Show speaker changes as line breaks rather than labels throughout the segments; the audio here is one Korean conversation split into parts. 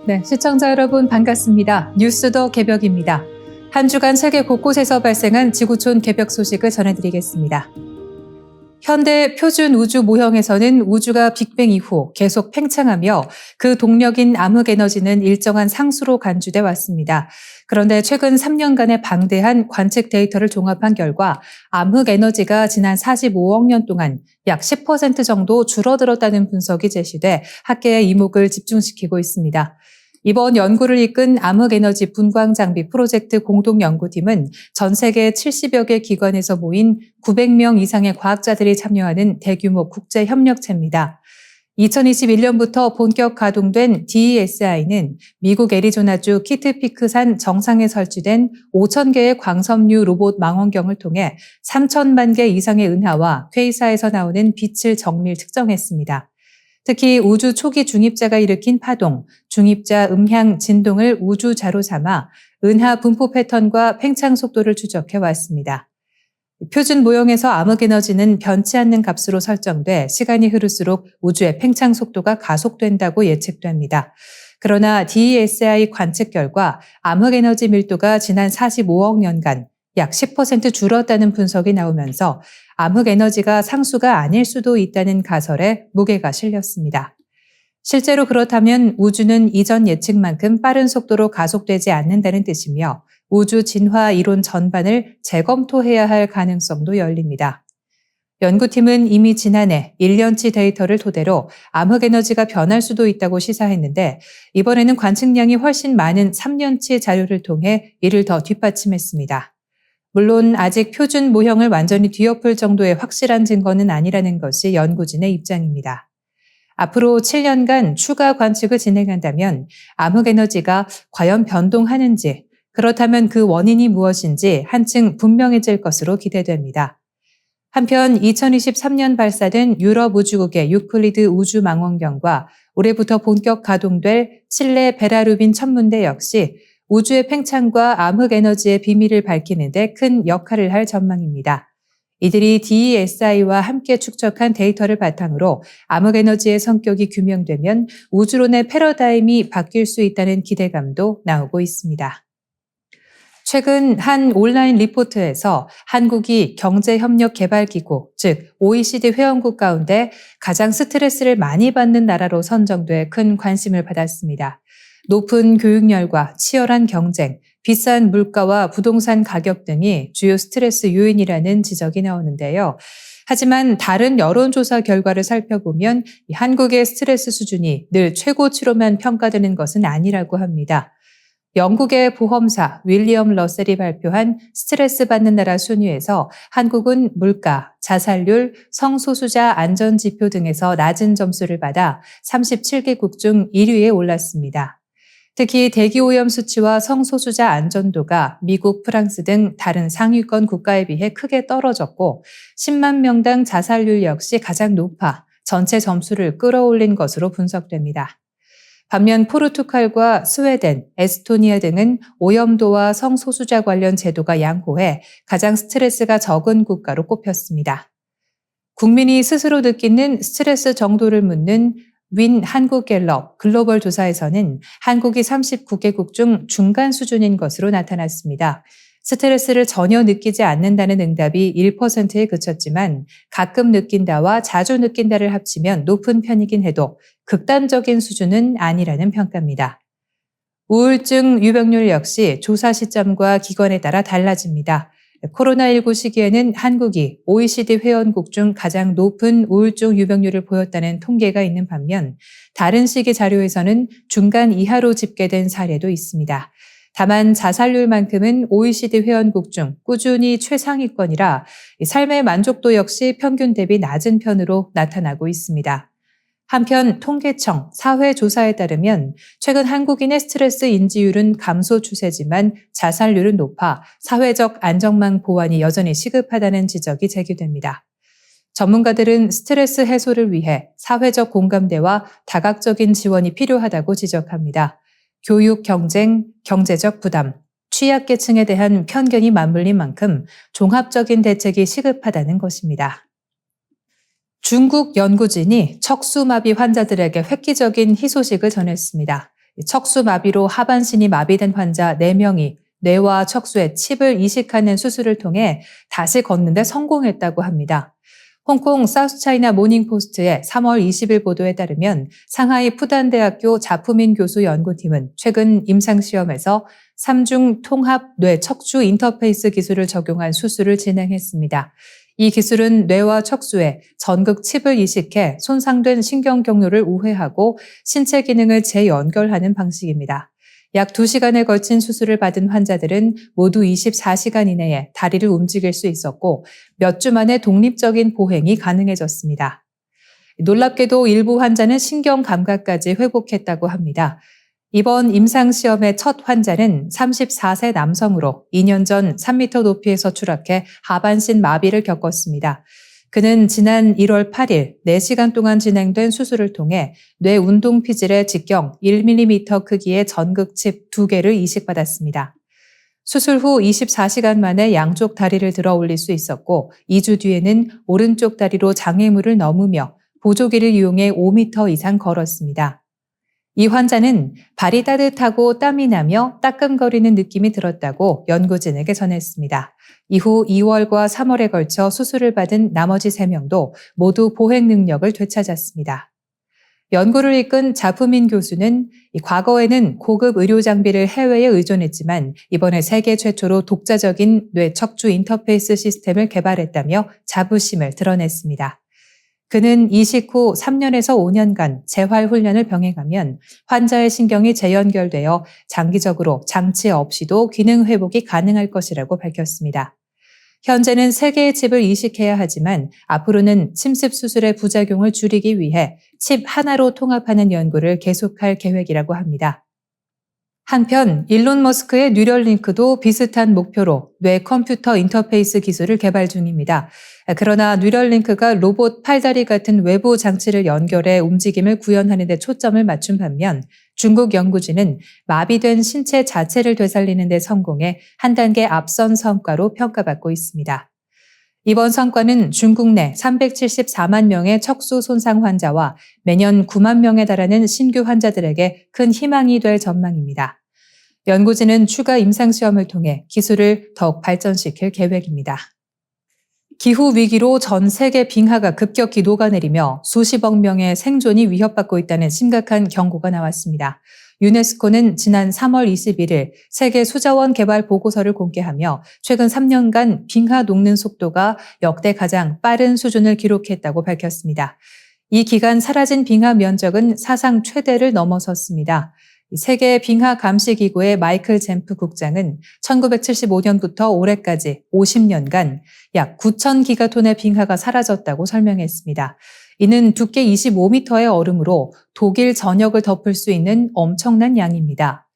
네, 시청자 여러분 반갑습니다. 뉴스더 개벽입니다. 한 주간 세계 곳곳에서 발생한 지구촌 개벽 소식을 전해드리겠습니다. 현대 표준 우주 모형에서는 우주가 빅뱅 이후 계속 팽창하며 그 동력인 암흑에너지는 일정한 상수로 간주돼 왔습니다. 그런데 최근 3년간의 방대한 관측 데이터를 종합한 결과 암흑에너지가 지난 45억 년 동안 약 10% 정도 줄어들었다는 분석이 제시돼 학계의 이목을 집중시키고 있습니다. 이번 연구를 이끈 암흑에너지 분광 장비 프로젝트 공동연구팀은 전 세계 70여 개 기관에서 모인 900명 이상의 과학자들이 참여하는 대규모 국제협력체입니다. 2021년부터 본격 가동된 DESI는 미국 애리조나주 키트피크산 정상에 설치된 5,000개의 광섬유 로봇 망원경을 통해 3,000만 개 이상의 은하와 퀘이사에서 나오는 빛을 정밀 측정했습니다. 특히 우주 초기 중입자가 일으킨 파동, 중입자 음향 진동을 우주자로 삼아 은하 분포 패턴과 팽창 속도를 추적해 왔습니다. 표준 모형에서 암흑에너지는 변치 않는 값으로 설정돼 시간이 흐를수록 우주의 팽창 속도가 가속된다고 예측됩니다. 그러나 DESI 관측 결과 암흑에너지 밀도가 지난 45억 년간 약 10% 줄었다는 분석이 나오면서 암흑에너지가 상수가 아닐 수도 있다는 가설에 무게가 실렸습니다. 실제로 그렇다면 우주는 이전 예측만큼 빠른 속도로 가속되지 않는다는 뜻이며 우주 진화 이론 전반을 재검토해야 할 가능성도 열립니다. 연구팀은 이미 지난해 1년치 데이터를 토대로 암흑에너지가 변할 수도 있다고 시사했는데 이번에는 관측량이 훨씬 많은 3년치 자료를 통해 이를 더 뒷받침했습니다. 물론 아직 표준 모형을 완전히 뒤엎을 정도의 확실한 증거는 아니라는 것이 연구진의 입장입니다. 앞으로 7년간 추가 관측을 진행한다면 암흑에너지가 과연 변동하는지, 그렇다면 그 원인이 무엇인지 한층 분명해질 것으로 기대됩니다. 한편 2023년 발사된 유럽 우주국의 유클리드 우주망원경과 올해부터 본격 가동될 칠레 베라루빈 천문대 역시 우주의 팽창과 암흑에너지의 비밀을 밝히는 데 큰 역할을 할 전망입니다. 이들이 DESI와 함께 축적한 데이터를 바탕으로 암흑에너지의 성격이 규명되면 우주론의 패러다임이 바뀔 수 있다는 기대감도 나오고 있습니다. 최근 한 온라인 리포트에서 한국이 경제협력개발기구, 즉 OECD 회원국 가운데 가장 스트레스를 많이 받는 나라로 선정돼 큰 관심을 받았습니다. 높은 교육열과 치열한 경쟁, 비싼 물가와 부동산 가격 등이 주요 스트레스 요인이라는 지적이 나오는데요. 하지만 다른 여론조사 결과를 살펴보면 한국의 스트레스 수준이 늘 최고치로만 평가되는 것은 아니라고 합니다. 영국의 보험사 윌리엄 러셀이 발표한 스트레스 받는 나라 순위에서 한국은 물가, 자살률, 성소수자 안전지표 등에서 낮은 점수를 받아 37개국 중 1위에 올랐습니다. 특히 대기오염 수치와 성소수자 안전도가 미국, 프랑스 등 다른 상위권 국가에 비해 크게 떨어졌고 10만 명당 자살률 역시 가장 높아 전체 점수를 끌어올린 것으로 분석됩니다. 반면 포르투갈과 스웨덴, 에스토니아 등은 오염도와 성소수자 관련 제도가 양호해 가장 스트레스가 적은 국가로 꼽혔습니다. 국민이 스스로 느끼는 스트레스 정도를 묻는 윈 한국갤럽 글로벌 조사에서는 한국이 39개국 중 중간 수준인 것으로 나타났습니다. 스트레스를 전혀 느끼지 않는다는 응답이 1%에 그쳤지만 가끔 느낀다와 자주 느낀다를 합치면 높은 편이긴 해도 극단적인 수준은 아니라는 평가입니다. 우울증 유병률 역시 조사 시점과 기관에 따라 달라집니다. 코로나19 시기에는 한국이 OECD 회원국 중 가장 높은 우울증 유병률을 보였다는 통계가 있는 반면 다른 시기 자료에서는 중간 이하로 집계된 사례도 있습니다. 다만 자살률만큼은 OECD 회원국 중 꾸준히 최상위권이라 삶의 만족도 역시 평균 대비 낮은 편으로 나타나고 있습니다. 한편 통계청 사회조사에 따르면 최근 한국인의 스트레스 인지율은 감소 추세지만 자살률은 높아 사회적 안전망 보완이 여전히 시급하다는 지적이 제기됩니다. 전문가들은 스트레스 해소를 위해 사회적 공감대와 다각적인 지원이 필요하다고 지적합니다. 교육 경쟁, 경제적 부담, 취약계층에 대한 편견이 맞물린 만큼 종합적인 대책이 시급하다는 것입니다. 중국 연구진이 척수마비 환자들에게 획기적인 희소식을 전했습니다. 척수마비로 하반신이 마비된 환자 4명이 뇌와 척수에 칩을 이식하는 수술을 통해 다시 걷는 데 성공했다고 합니다. 홍콩 사우스차이나 모닝포스트의 3월 20일 보도에 따르면 상하이 푸단대학교 자푸민 교수 연구팀은 최근 임상시험에서 3중 통합 뇌 척추 인터페이스 기술을 적용한 수술을 진행했습니다. 이 기술은 뇌와 척수에 전극 칩을 이식해 손상된 신경 경로를 우회하고 신체 기능을 재연결하는 방식입니다. 약 2시간에 걸친 수술을 받은 환자들은 모두 24시간 이내에 다리를 움직일 수 있었고 몇 주 만에 독립적인 보행이 가능해졌습니다. 놀랍게도 일부 환자는 신경 감각까지 회복했다고 합니다. 이번 임상시험의 첫 환자는 34세 남성으로 2년 전 3m 높이에서 추락해 하반신 마비를 겪었습니다. 그는 지난 1월 8일 4시간 동안 진행된 수술을 통해 뇌 운동 피질의 직경 1mm 크기의 전극칩 2개를 이식받았습니다. 수술 후 24시간 만에 양쪽 다리를 들어 올릴 수 있었고 2주 뒤에는 오른쪽 다리로 장애물을 넘으며 보조기를 이용해 5m 이상 걸었습니다. 이 환자는 발이 따뜻하고 땀이 나며 따끔거리는 느낌이 들었다고 연구진에게 전했습니다. 이후 2월과 3월에 걸쳐 수술을 받은 나머지 3명도 모두 보행 능력을 되찾았습니다. 연구를 이끈 자푸민 교수는 과거에는 고급 의료 장비를 해외에 의존했지만 이번에 세계 최초로 독자적인 뇌 척추 인터페이스 시스템을 개발했다며 자부심을 드러냈습니다. 그는 이식 후 3년에서 5년간 재활 훈련을 병행하면 환자의 신경이 재연결되어 장기적으로 장치 없이도 기능 회복이 가능할 것이라고 밝혔습니다. 현재는 3개의 칩을 이식해야 하지만 앞으로는 침습 수술의 부작용을 줄이기 위해 칩 하나로 통합하는 연구를 계속할 계획이라고 합니다. 한편 일론 머스크의 뉴럴링크도 비슷한 목표로 뇌 컴퓨터 인터페이스 기술을 개발 중입니다. 그러나 뉴럴링크가 로봇 팔다리 같은 외부 장치를 연결해 움직임을 구현하는 데 초점을 맞춘 반면 중국 연구진은 마비된 신체 자체를 되살리는 데 성공해 한 단계 앞선 성과로 평가받고 있습니다. 이번 성과는 중국 내 374만 명의 척수 손상 환자와 매년 9만 명에 달하는 신규 환자들에게 큰 희망이 될 전망입니다. 연구진은 추가 임상시험을 통해 기술을 더욱 발전시킬 계획입니다. 기후위기로 전 세계 빙하가 급격히 녹아내리며 수십억 명의 생존이 위협받고 있다는 심각한 경고가 나왔습니다. 유네스코는 지난 3월 21일 세계 수자원 개발 보고서를 공개하며 최근 3년간 빙하 녹는 속도가 역대 가장 빠른 수준을 기록했다고 밝혔습니다. 이 기간 사라진 빙하 면적은 사상 최대를 넘어섰습니다. 세계 빙하 감시 기구의 마이클 잼프 국장은 1975년부터 올해까지 50년간 약 9천 기가톤의 빙하가 사라졌다고 설명했습니다. 이는 두께 25m의 얼음으로 독일 전역을 덮을 수 있는 엄청난 양입니다.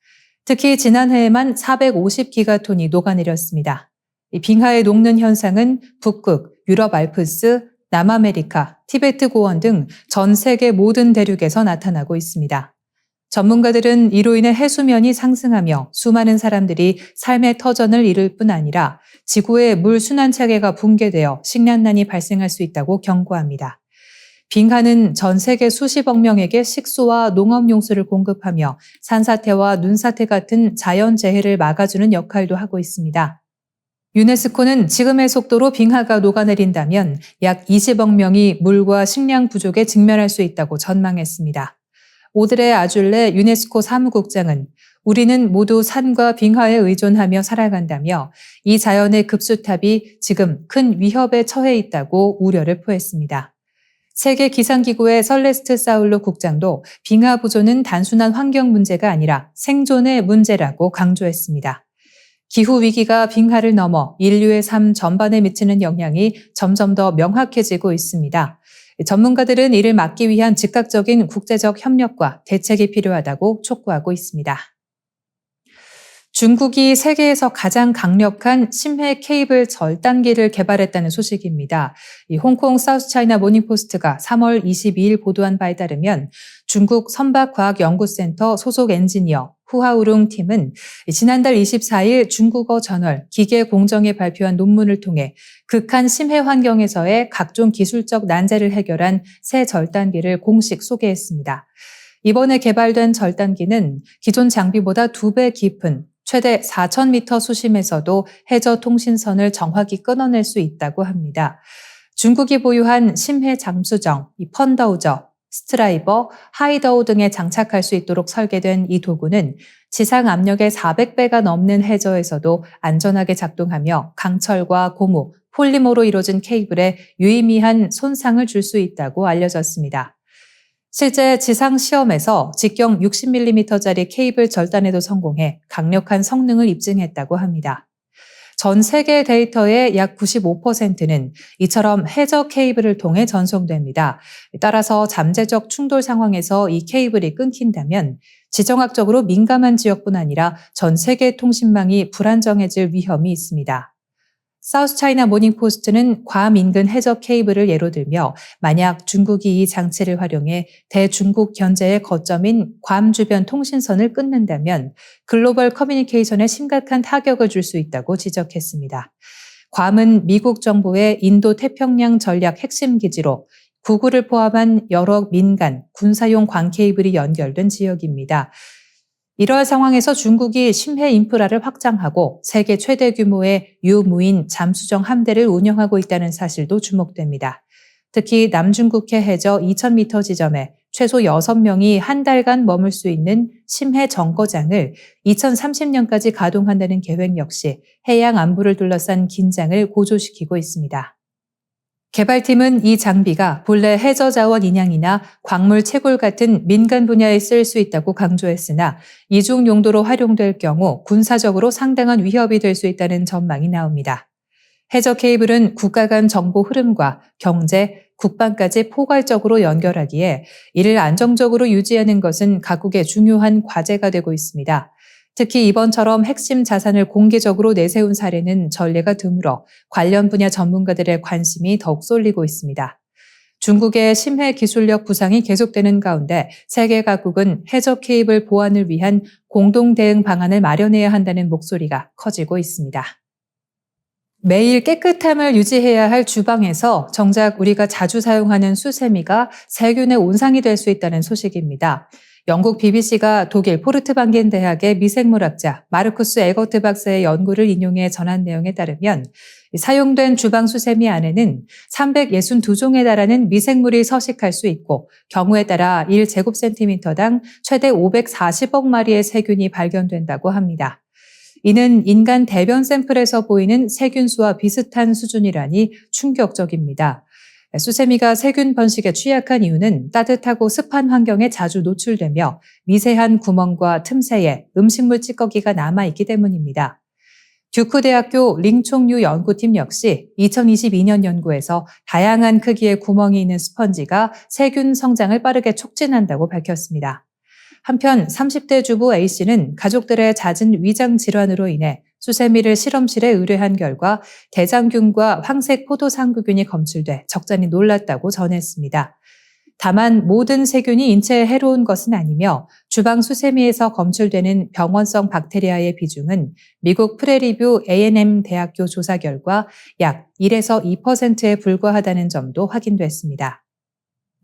특히 지난해에만 450기가톤이 녹아내렸습니다. 이 빙하의 녹는 현상은 북극, 유럽 알프스, 남아메리카, 티베트 고원 등 전 세계 모든 대륙에서 나타나고 있습니다. 전문가들은 이로 인해 해수면이 상승하며 수많은 사람들이 삶의 터전을 잃을 뿐 아니라 지구의 물 순환 체계가 붕괴되어 식량난이 발생할 수 있다고 경고합니다. 빙하는 전 세계 수십억 명에게 식수와 농업용수를 공급하며 산사태와 눈사태 같은 자연재해를 막아주는 역할도 하고 있습니다. 유네스코는 지금의 속도로 빙하가 녹아내린다면 약 20억 명이 물과 식량 부족에 직면할 수 있다고 전망했습니다. 오드레 아줄레 유네스코 사무국장은 우리는 모두 산과 빙하에 의존하며 살아간다며 이 자연의 급수탑이 지금 큰 위협에 처해 있다고 우려를 표했습니다. 세계 기상기구의 설레스트 사울로 국장도 빙하 보존은 단순한 환경 문제가 아니라 생존의 문제라고 강조했습니다. 기후위기가 빙하를 넘어 인류의 삶 전반에 미치는 영향이 점점 더 명확해지고 있습니다. 전문가들은 이를 막기 위한 즉각적인 국제적 협력과 대책이 필요하다고 촉구하고 있습니다. 중국이 세계에서 가장 강력한 심해 케이블 절단기를 개발했다는 소식입니다. 이 홍콩 사우스차이나 모닝포스트가 3월 22일 보도한 바에 따르면 중국 선박과학연구센터 소속 엔지니어 후하우룽 팀은 지난달 24일 중국어 저널 기계공정에 발표한 논문을 통해 극한 심해 환경에서의 각종 기술적 난제를 해결한 새 절단기를 공식 소개했습니다. 이번에 개발된 절단기는 기존 장비보다 2배 깊은 최대 4,000m 수심에서도 해저 통신선을 정확히 끊어낼 수 있다고 합니다. 중국이 보유한 심해 잠수정, 펀더우저, 스트라이버, 하이더우 등에 장착할 수 있도록 설계된 이 도구는 지상 압력의 400배가 넘는 해저에서도 안전하게 작동하며 강철과 고무, 폴리머로 이루어진 케이블에 유의미한 손상을 줄 수 있다고 알려졌습니다. 실제 지상 시험에서 직경 60mm짜리 케이블 절단에도 성공해 강력한 성능을 입증했다고 합니다. 전 세계 데이터의 약 95%는 이처럼 해저 케이블을 통해 전송됩니다. 따라서 잠재적 충돌 상황에서 이 케이블이 끊긴다면 지정학적으로 민감한 지역뿐 아니라 전 세계 통신망이 불안정해질 위험이 있습니다. 사우스차이나 모닝포스트는 괌 인근 해저 케이블을 예로 들며 만약 중국이 이 장치를 활용해 대중국 견제의 거점인 괌 주변 통신선을 끊는다면 글로벌 커뮤니케이션에 심각한 타격을 줄 수 있다고 지적했습니다. 괌은 미국 정부의 인도 태평양 전략 핵심 기지로 구글을 포함한 여러 민간, 군사용 광 케이블이 연결된 지역입니다. 이러한 상황에서 중국이 심해 인프라를 확장하고 세계 최대 규모의 유무인 잠수정 함대를 운영하고 있다는 사실도 주목됩니다. 특히 남중국해 해저 2,000m 지점에 최소 6명이 한 달간 머물 수 있는 심해 정거장을 2030년까지 가동한다는 계획 역시 해양 안보를 둘러싼 긴장을 고조시키고 있습니다. 개발팀은 이 장비가 본래 해저 자원 인양이나 광물 채굴 같은 민간 분야에 쓸 수 있다고 강조했으나 이중 용도로 활용될 경우 군사적으로 상당한 위협이 될 수 있다는 전망이 나옵니다. 해저 케이블은 국가 간 정보 흐름과 경제, 국방까지 포괄적으로 연결하기에 이를 안정적으로 유지하는 것은 각국의 중요한 과제가 되고 있습니다. 특히 이번처럼 핵심 자산을 공개적으로 내세운 사례는 전례가 드물어 관련 분야 전문가들의 관심이 더욱 쏠리고 있습니다. 중국의 심해 기술력 부상이 계속되는 가운데 세계 각국은 해저 케이블 보완을 위한 공동 대응 방안을 마련해야 한다는 목소리가 커지고 있습니다. 매일 깨끗함을 유지해야 할 주방에서 정작 우리가 자주 사용하는 수세미가 세균의 온상이 될 수 있다는 소식입니다. 영국 BBC가 독일 포르트방겐 대학의 미생물학자 마르쿠스 에거트 박사의 연구를 인용해 전한 내용에 따르면 사용된 주방 수세미 안에는 362종에 달하는 미생물이 서식할 수 있고 경우에 따라 1제곱센티미터당 최대 540억 마리의 세균이 발견된다고 합니다. 이는 인간 대변 샘플에서 보이는 세균수와 비슷한 수준이라니 충격적입니다. 수세미가 세균 번식에 취약한 이유는 따뜻하고 습한 환경에 자주 노출되며 미세한 구멍과 틈새에 음식물 찌꺼기가 남아있기 때문입니다. 듀크 대학교 링총류 연구팀 역시 2022년 연구에서 다양한 크기의 구멍이 있는 스펀지가 세균 성장을 빠르게 촉진한다고 밝혔습니다. 한편 30대 주부 A씨는 가족들의 잦은 위장 질환으로 인해 수세미를 실험실에 의뢰한 결과 대장균과 황색 포도상구균이 검출돼 적잖이 놀랐다고 전했습니다. 다만 모든 세균이 인체에 해로운 것은 아니며 주방 수세미에서 검출되는 병원성 박테리아의 비중은 미국 프레리뷰 A&M 대학교 조사 결과 약 1에서 2%에 불과하다는 점도 확인됐습니다.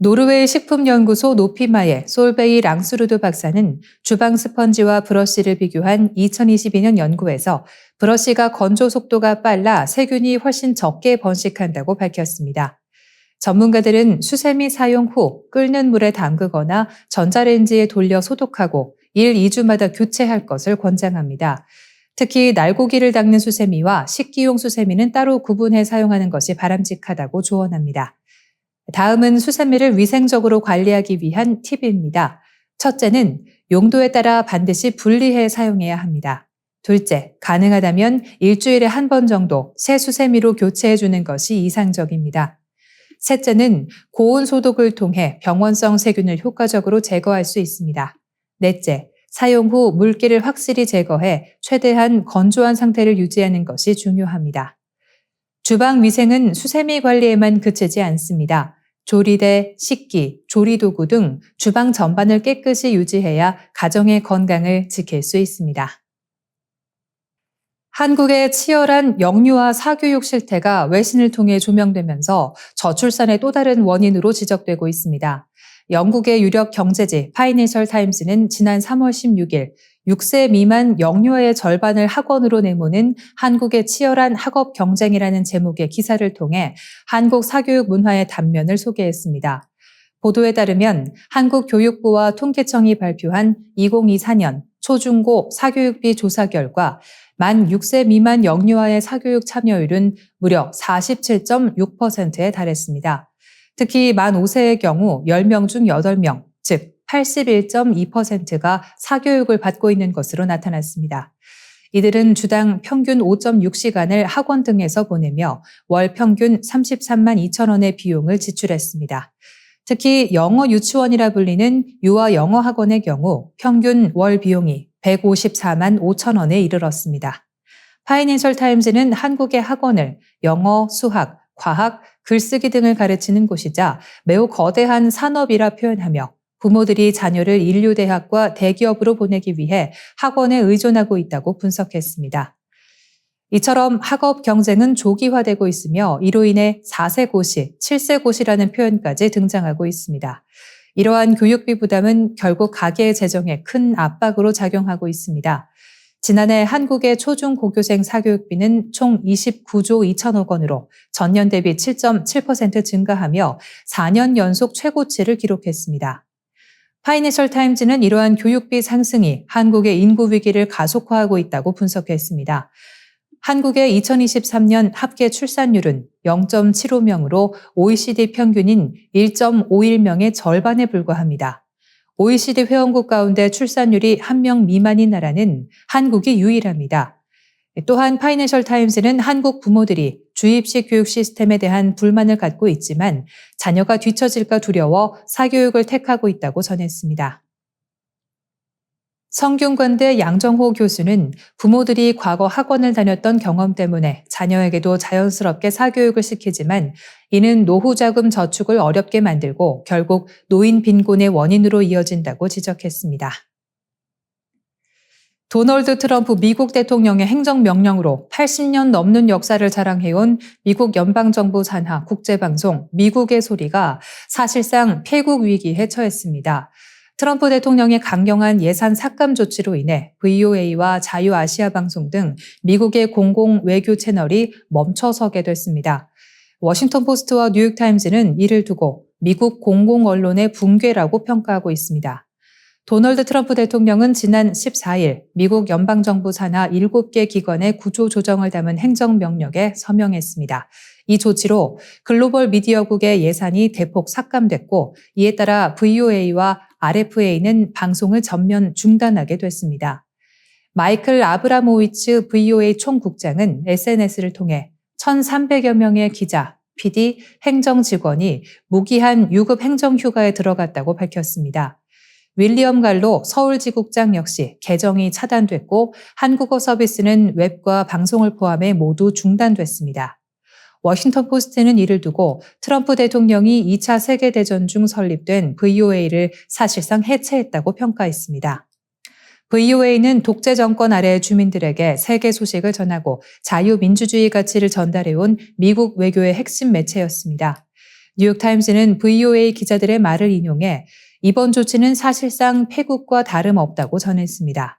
노르웨이 식품연구소 노피마의 솔베이 랑스루드 박사는 주방 스펀지와 브러쉬를 비교한 2022년 연구에서 브러쉬가 건조 속도가 빨라 세균이 훨씬 적게 번식한다고 밝혔습니다. 전문가들은 수세미 사용 후 끓는 물에 담그거나 전자레인지에 돌려 소독하고 1, 2주마다 교체할 것을 권장합니다. 특히 날고기를 닦는 수세미와 식기용 수세미는 따로 구분해 사용하는 것이 바람직하다고 조언합니다. 다음은 수세미를 위생적으로 관리하기 위한 팁입니다. 첫째는 용도에 따라 반드시 분리해 사용해야 합니다. 둘째, 가능하다면 일주일에 한 번 정도 새 수세미로 교체해 주는 것이 이상적입니다. 셋째는 고온 소독을 통해 병원성 세균을 효과적으로 제거할 수 있습니다. 넷째, 사용 후 물기를 확실히 제거해 최대한 건조한 상태를 유지하는 것이 중요합니다. 주방 위생은 수세미 관리에만 그치지 않습니다. 조리대, 식기, 조리도구 등 주방 전반을 깨끗이 유지해야 가정의 건강을 지킬 수 있습니다. 한국의 치열한 영유아 사교육 실태가 외신을 통해 조명되면서 저출산의 또 다른 원인으로 지적되고 있습니다. 영국의 유력 경제지 파이낸셜 타임스는 지난 3월 16일 6세 미만 영유아의 절반을 학원으로 내모는 한국의 치열한 학업 경쟁이라는 제목의 기사를 통해 한국 사교육 문화의 단면을 소개했습니다. 보도에 따르면 한국교육부와 통계청이 발표한 2024년 초중고 사교육비 조사 결과 만 6세 미만 영유아의 사교육 참여율은 무려 47.6%에 달했습니다. 특히 만 5세의 경우 10명 중 8명, 즉 81.2%가 사교육을 받고 있는 것으로 나타났습니다. 이들은 주당 평균 5.6시간을 학원 등에서 보내며 월 평균 33만 2천 원의 비용을 지출했습니다. 특히 영어 유치원이라 불리는 유아 영어 학원의 경우 평균 월 비용이 154만 5천 원에 이르렀습니다. 파이낸셜 타임즈는 한국의 학원을 영어, 수학, 과학, 글쓰기 등을 가르치는 곳이자 매우 거대한 산업이라 표현하며 부모들이 자녀를 인류대학과 대기업으로 보내기 위해 학원에 의존하고 있다고 분석했습니다. 이처럼 학업 경쟁은 조기화되고 있으며 이로 인해 4세 고시, 7세 고시라는 표현까지 등장하고 있습니다. 이러한 교육비 부담은 결국 가계의 재정에 큰 압박으로 작용하고 있습니다. 지난해 한국의 초중고교생 사교육비는 총 29조 2천억 원으로 전년 대비 7.7% 증가하며 4년 연속 최고치를 기록했습니다. 파이낸셜 타임즈는 이러한 교육비 상승이 한국의 인구 위기를 가속화하고 있다고 분석했습니다. 한국의 2023년 합계 출산율은 0.75명으로 OECD 평균인 1.51명의 절반에 불과합니다. OECD 회원국 가운데 출산율이 1명 미만인 나라는 한국이 유일합니다. 또한 파이낸셜 타임스는 한국 부모들이 주입식 교육 시스템에 대한 불만을 갖고 있지만 자녀가 뒤처질까 두려워 사교육을 택하고 있다고 전했습니다. 성균관대 양정호 교수는 부모들이 과거 학원을 다녔던 경험 때문에 자녀에게도 자연스럽게 사교육을 시키지만 이는 노후 자금 저축을 어렵게 만들고 결국 노인 빈곤의 원인으로 이어진다고 지적했습니다. 도널드 트럼프 미국 대통령의 행정명령으로 80년 넘는 역사를 자랑해온 미국 연방정부 산하 국제방송 미국의 소리가 사실상 폐국 위기에 처했습니다. 트럼프 대통령의 강경한 예산 삭감 조치로 인해 VOA와 자유아시아 방송 등 미국의 공공 외교 채널이 멈춰서게 됐습니다. 워싱턴 포스트와 뉴욕타임즈는 이를 두고 미국 공공 언론의 붕괴라고 평가하고 있습니다. 도널드 트럼프 대통령은 지난 14일 미국 연방정부 산하 7개 기관의 구조 조정을 담은 행정명령에 서명했습니다. 이 조치로 글로벌 미디어국의 예산이 대폭 삭감됐고 이에 따라 VOA와 RFA는 방송을 전면 중단하게 됐습니다. 마이클 아브라모위츠 VOA 총국장은 SNS를 통해 1,300여 명의 기자, PD, 행정 직원이 무기한 유급 행정휴가에 들어갔다고 밝혔습니다. 윌리엄 갈로 서울지국장 역시 계정이 차단됐고 한국어 서비스는 웹과 방송을 포함해 모두 중단됐습니다. 워싱턴 포스트는 이를 두고 트럼프 대통령이 2차 세계대전 중 설립된 VOA를 사실상 해체했다고 평가했습니다. VOA는 독재 정권 아래의 주민들에게 세계 소식을 전하고 자유민주주의 가치를 전달해온 미국 외교의 핵심 매체였습니다. 뉴욕타임스는 VOA 기자들의 말을 인용해 이번 조치는 사실상 폐국과 다름없다고 전했습니다.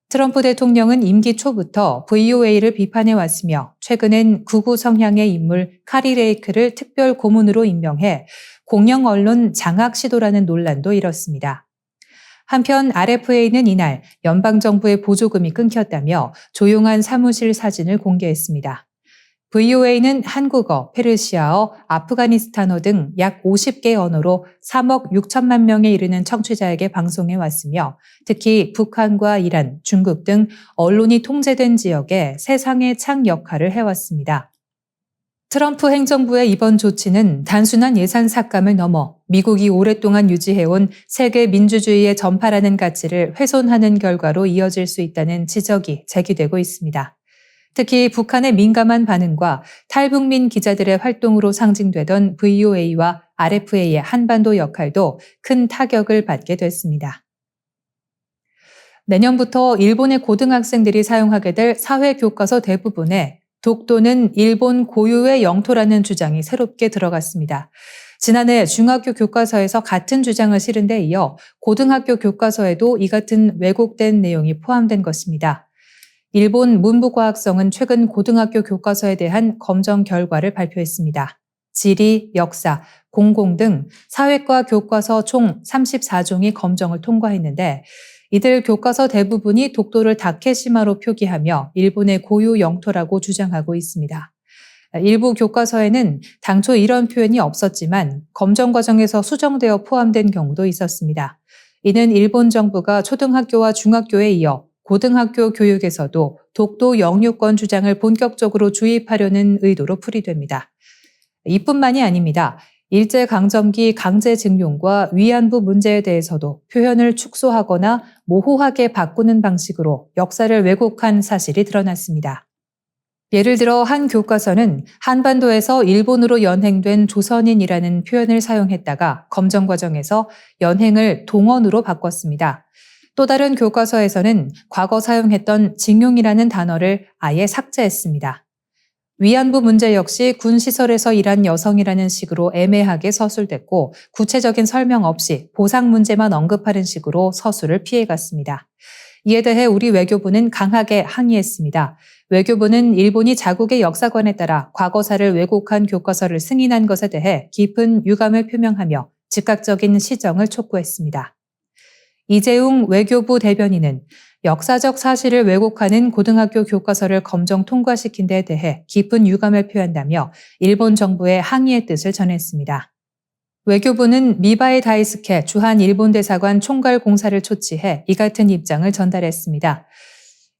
트럼프 대통령은 임기 초부터 VOA를 비판해왔으며 최근엔 극우 성향의 인물 카리 레이크를 특별 고문으로 임명해 공영 언론 장악 시도라는 논란도 일었습니다. 한편 RFA는 이날 연방정부의 보조금이 끊겼다며 조용한 사무실 사진을 공개했습니다. VOA는 한국어, 페르시아어, 아프가니스탄어 등 약 50개 언어로 3억 6천만 명에 이르는 청취자에게 방송해 왔으며 특히 북한과 이란, 중국 등 언론이 통제된 지역에 세상의 창 역할을 해왔습니다. 트럼프 행정부의 이번 조치는 단순한 예산 삭감을 넘어 미국이 오랫동안 유지해온 세계 민주주의의 전파라는 가치를 훼손하는 결과로 이어질 수 있다는 지적이 제기되고 있습니다. 특히 북한의 민감한 반응과 탈북민 기자들의 활동으로 상징되던 VOA와 RFA의 한반도 역할도 큰 타격을 받게 됐습니다. 내년부터 일본의 고등학생들이 사용하게 될 사회교과서 대부분에 독도는 일본 고유의 영토라는 주장이 새롭게 들어갔습니다. 지난해 중학교 교과서에서 같은 주장을 실은 데 이어 고등학교 교과서에도 이 같은 왜곡된 내용이 포함된 것입니다. 일본 문부과학성은 최근 고등학교 교과서에 대한 검정 결과를 발표했습니다. 지리, 역사, 공공 등 사회과 교과서 총 34종이 검정을 통과했는데 이들 교과서 대부분이 독도를 다케시마로 표기하며 일본의 고유 영토라고 주장하고 있습니다. 일부 교과서에는 당초 이런 표현이 없었지만 검정 과정에서 수정되어 포함된 경우도 있었습니다. 이는 일본 정부가 초등학교와 중학교에 이어 고등학교 교육에서도 독도 영유권 주장을 본격적으로 주입하려는 의도로 풀이됩니다. 이뿐만이 아닙니다. 일제강점기 강제징용과 위안부 문제에 대해서도 표현을 축소하거나 모호하게 바꾸는 방식으로 역사를 왜곡한 사실이 드러났습니다. 예를 들어 한 교과서는 한반도에서 일본으로 연행된 조선인이라는 표현을 사용했다가 검정 과정에서 연행을 동원으로 바꿨습니다. 또 다른 교과서에서는 과거 사용했던 징용이라는 단어를 아예 삭제했습니다. 위안부 문제 역시 군시설에서 일한 여성이라는 식으로 애매하게 서술됐고 구체적인 설명 없이 보상 문제만 언급하는 식으로 서술을 피해갔습니다. 이에 대해 우리 외교부는 강하게 항의했습니다. 외교부는 일본이 자국의 역사관에 따라 과거사를 왜곡한 교과서를 승인한 것에 대해 깊은 유감을 표명하며 즉각적인 시정을 촉구했습니다. 이재용 외교부 대변인은 역사적 사실을 왜곡하는 고등학교 교과서를 검정 통과시킨 데 대해 깊은 유감을 표한다며 일본 정부에 항의의 뜻을 전했습니다. 외교부는 미바이 다이스케 주한 일본 대사관 총괄 공사를 초치해 이 같은 입장을 전달했습니다.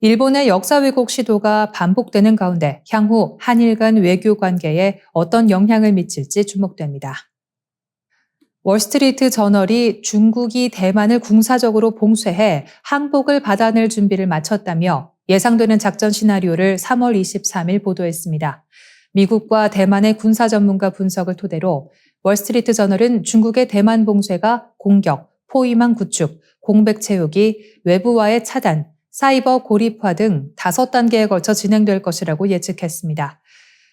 일본의 역사 왜곡 시도가 반복되는 가운데 향후 한일 간 외교 관계에 어떤 영향을 미칠지 주목됩니다. 월스트리트 저널이 중국이 대만을 군사적으로 봉쇄해 항복을 받아낼 준비를 마쳤다며 예상되는 작전 시나리오를 3월 23일 보도했습니다. 미국과 대만의 군사 전문가 분석을 토대로 월스트리트 저널은 중국의 대만 봉쇄가 공격, 포위망 구축, 공백 채우기, 외부와의 차단, 사이버 고립화 등 5단계에 걸쳐 진행될 것이라고 예측했습니다.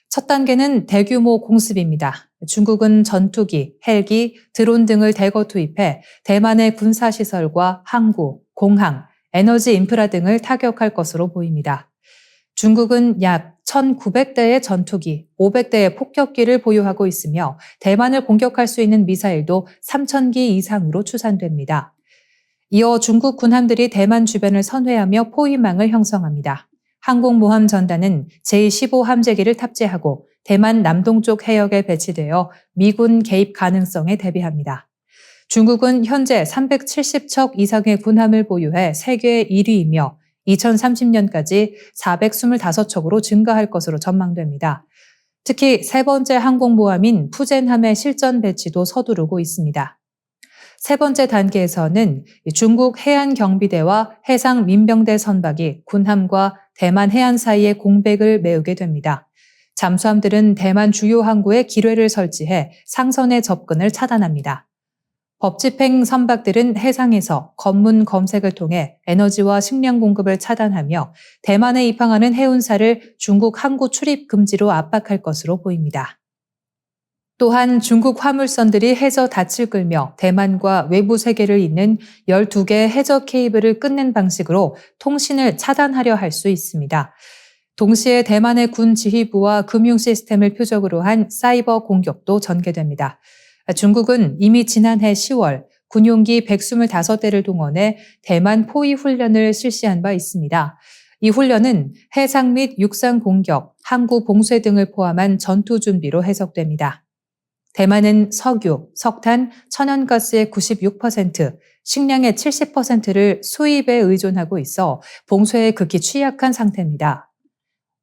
첫 단계는 대규모 공습입니다. 중국은 전투기, 헬기, 드론 등을 대거 투입해 대만의 군사시설과 항구, 공항, 에너지 인프라 등을 타격할 것으로 보입니다. 중국은 약 1,900대의 전투기, 500대의 폭격기를 보유하고 있으며 대만을 공격할 수 있는 미사일도 3,000기 이상으로 추산됩니다. 이어 중국 군함들이 대만 주변을 선회하며 포위망을 형성합니다. 항공모함 전단은 제15 함재기를 탑재하고 대만 남동쪽 해역에 배치되어 미군 개입 가능성에 대비합니다. 중국은 현재 370척 이상의 군함을 보유해 세계 1위이며 2030년까지 425척으로 증가할 것으로 전망됩니다. 특히 세 번째 항공모함인 푸젠함의 실전 배치도 서두르고 있습니다. 세 번째 단계에서는 중국 해안경비대와 해상민병대 선박이 군함과 대만 해안 사이의 공백을 메우게 됩니다. 잠수함들은 대만 주요 항구에 기뢰를 설치해 상선의 접근을 차단합니다. 법집행 선박들은 해상에서 검문 검색을 통해 에너지와 식량 공급을 차단하며 대만에 입항하는 해운사를 중국 항구 출입 금지로 압박할 것으로 보입니다. 또한 중국 화물선들이 해저 닻을 끌며 대만과 외부 세계를 잇는 12개의 해저 케이블을 끊는 방식으로 통신을 차단하려 할 수 있습니다. 동시에 대만의 군 지휘부와 금융 시스템을 표적으로 한 사이버 공격도 전개됩니다. 중국은 이미 지난해 10월 군용기 125대를 동원해 대만 포위 훈련을 실시한 바 있습니다. 이 훈련은 해상 및 육상 공격, 항구 봉쇄 등을 포함한 전투 준비로 해석됩니다. 대만은 석유, 석탄, 천연가스의 96%, 식량의 70%를 수입에 의존하고 있어 봉쇄에 극히 취약한 상태입니다.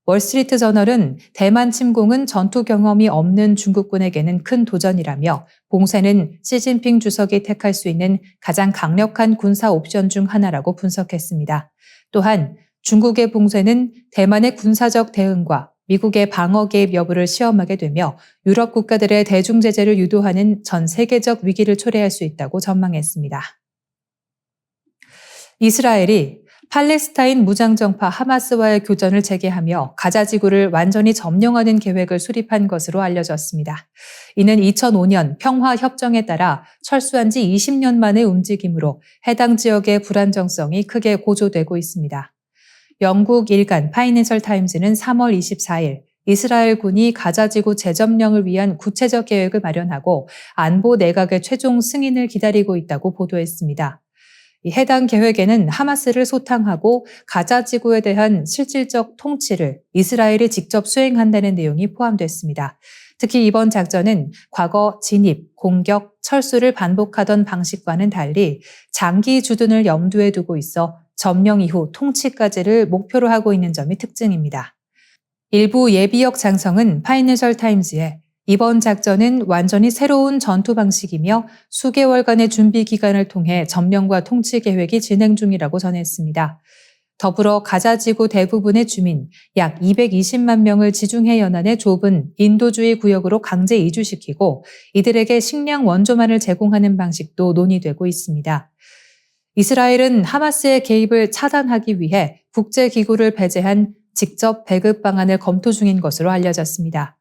월스트리트 저널은 대만 침공은 전투 경험이 없는 중국군에게는 큰 도전이라며 봉쇄는 시진핑 주석이 택할 수 있는 가장 강력한 군사 옵션 중 하나라고 분석했습니다. 또한 중국의 봉쇄는 대만의 군사적 대응과 미국의 방어 개입 여부를 시험하게 되며 유럽 국가들의 대중 제재를 유도하는 전 세계적 위기를 초래할 수 있다고 전망했습니다. 이스라엘이 팔레스타인 무장정파 하마스와의 교전을 재개하며 가자 지구를 완전히 점령하는 계획을 수립한 것으로 알려졌습니다. 이는 2005년 평화협정에 따라 철수한 지 20년 만의 움직임으로 해당 지역의 불안정성이 크게 고조되고 있습니다. 영국 일간 파이낸셜 타임즈는 3월 24일 이스라엘군이 가자지구 재점령을 위한 구체적 계획을 마련하고 안보 내각의 최종 승인을 기다리고 있다고 보도했습니다. 해당 계획에는 하마스를 소탕하고 가자지구에 대한 실질적 통치를 이스라엘이 직접 수행한다는 내용이 포함됐습니다. 특히 이번 작전은 과거 진입, 공격, 철수를 반복하던 방식과는 달리 장기 주둔을 염두에 두고 있어 점령 이후 통치까지를 목표로 하고 있는 점이 특징입니다. 일부 예비역 장성은 파이낸셜 타임즈에 이번 작전은 완전히 새로운 전투 방식이며 수개월간의 준비 기간을 통해 점령과 통치 계획이 진행 중이라고 전했습니다. 더불어 가자지구 대부분의 주민 약 220만 명을 지중해 연안의 좁은 인도주의 구역으로 강제 이주시키고 이들에게 식량 원조만을 제공하는 방식도 논의되고 있습니다. 이스라엘은 하마스의 개입을 차단하기 위해 국제기구를 배제한 직접 배급 방안을 검토 중인 것으로 알려졌습니다.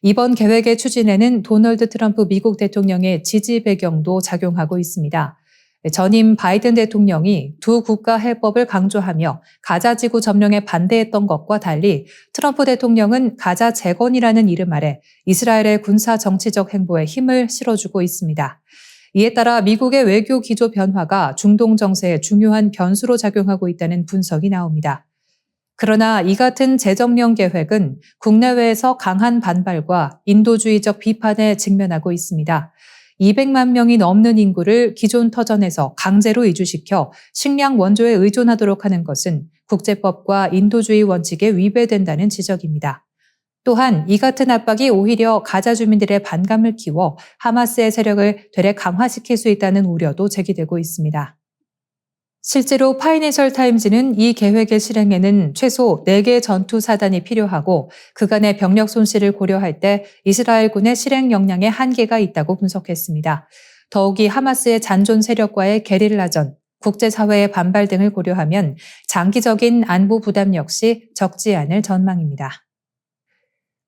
이번 계획의 추진에는 도널드 트럼프 미국 대통령의 지지 배경도 작용하고 있습니다. 전임 바이든 대통령이 두 국가 해법을 강조하며 가자지구 점령에 반대했던 것과 달리 트럼프 대통령은 가자 재건이라는 이름 아래 이스라엘의 군사 정치적 행보에 힘을 실어주고 있습니다. 이에 따라 미국의 외교 기조 변화가 중동 정세에 중요한 변수로 작용하고 있다는 분석이 나옵니다. 그러나 이 같은 재점령 계획은 국내외에서 강한 반발과 인도주의적 비판에 직면하고 있습니다. 200만 명이 넘는 인구를 기존 터전에서 강제로 이주시켜 식량 원조에 의존하도록 하는 것은 국제법과 인도주의 원칙에 위배된다는 지적입니다. 또한 이 같은 압박이 오히려 가자 주민들의 반감을 키워 하마스의 세력을 되레 강화시킬 수 있다는 우려도 제기되고 있습니다. 실제로 파이낸셜 타임즈는 이 계획의 실행에는 최소 4개 전투 사단이 필요하고 그간의 병력 손실을 고려할 때 이스라엘군의 실행 역량에 한계가 있다고 분석했습니다. 더욱이 하마스의 잔존 세력과의 게릴라전, 국제사회의 반발 등을 고려하면 장기적인 안보 부담 역시 적지 않을 전망입니다.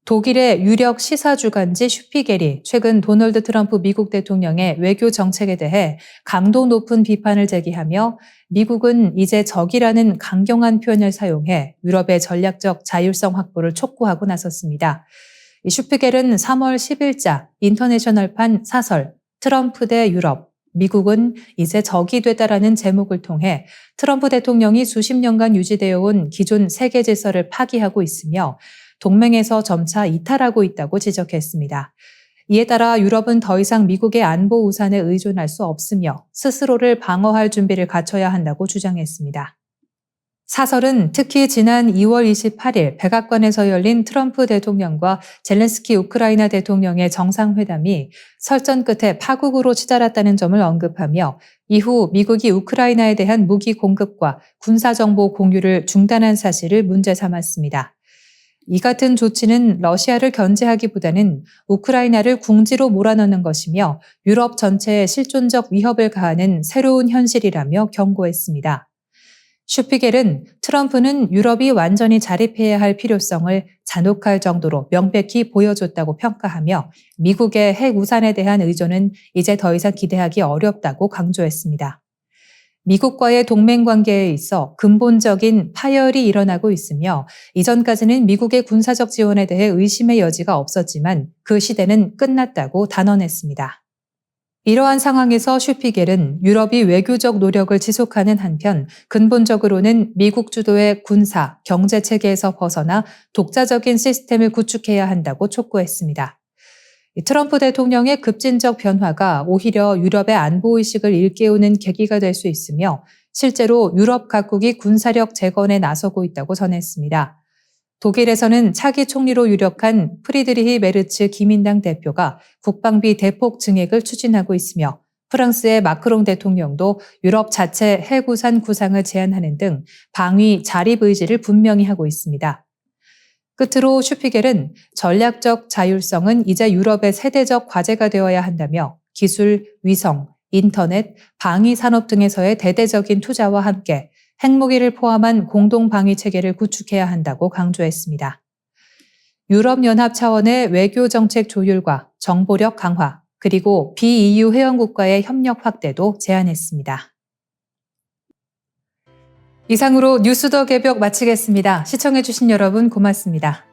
독일의 유력 시사주간지 슈피겔이 최근 도널드 트럼프 미국 대통령의 외교 정책에 대해 강도 높은 비판을 제기하며 미국은 이제 적이라는 강경한 표현을 사용해 유럽의 전략적 자율성 확보를 촉구하고 나섰습니다. 슈피겔은 3월 10일자 인터내셔널판 사설 트럼프 대 유럽, 미국은 이제 적이 되다라는 제목을 통해 트럼프 대통령이 수십 년간 유지되어 온 기존 세계 질서를 파기하고 있으며 동맹에서 점차 이탈하고 있다고 지적했습니다. 이에 따라 유럽은 더 이상 미국의 안보 우산에 의존할 수 없으며 스스로를 방어할 준비를 갖춰야 한다고 주장했습니다. 사설은 특히 지난 2월 28일 백악관에서 열린 트럼프 대통령과 젤렌스키 우크라이나 대통령의 정상회담이 설전 끝에 파국으로 치달았다는 점을 언급하며 이후 미국이 우크라이나에 대한 무기 공급과 군사정보 공유를 중단한 사실을 문제 삼았습니다. 이 같은 조치는 러시아를 견제하기보다는 우크라이나를 궁지로 몰아넣는 것이며 유럽 전체에 실존적 위협을 가하는 새로운 현실이라며 경고했습니다. 슈피겔은 트럼프는 유럽이 완전히 자립해야 할 필요성을 잔혹할 정도로 명백히 보여줬다고 평가하며 미국의 핵 우산에 대한 의존은 이제 더 이상 기대하기 어렵다고 강조했습니다. 미국과의 동맹 관계에 있어 근본적인 파열이 일어나고 있으며 이전까지는 미국의 군사적 지원에 대해 의심의 여지가 없었지만 그 시대는 끝났다고 단언했습니다. 이러한 상황에서 슈피겔은 유럽이 외교적 노력을 지속하는 한편 근본적으로는 미국 주도의 군사, 경제 체계에서 벗어나 독자적인 시스템을 구축해야 한다고 촉구했습니다. 트럼프 대통령의 급진적 변화가 오히려 유럽의 안보의식을 일깨우는 계기가 될 수 있으며 실제로 유럽 각국이 군사력 재건에 나서고 있다고 전했습니다. 독일에서는 차기 총리로 유력한 프리드리히 메르츠 기민당 대표가 국방비 대폭 증액을 추진하고 있으며 프랑스의 마크롱 대통령도 유럽 자체 핵우산 구상을 제안하는 등 방위 자립 의지를 분명히 하고 있습니다. 끝으로 슈피겔은 전략적 자율성은 이제 유럽의 세대적 과제가 되어야 한다며 기술, 위성, 인터넷, 방위 산업 등에서의 대대적인 투자와 함께 핵무기를 포함한 공동 방위 체계를 구축해야 한다고 강조했습니다. 유럽연합 차원의 외교 정책 조율과 정보력 강화, 그리고 비EU 회원국과의 협력 확대도 제안했습니다. 이상으로 뉴스 더 개벽 마치겠습니다. 시청해주신 여러분 고맙습니다.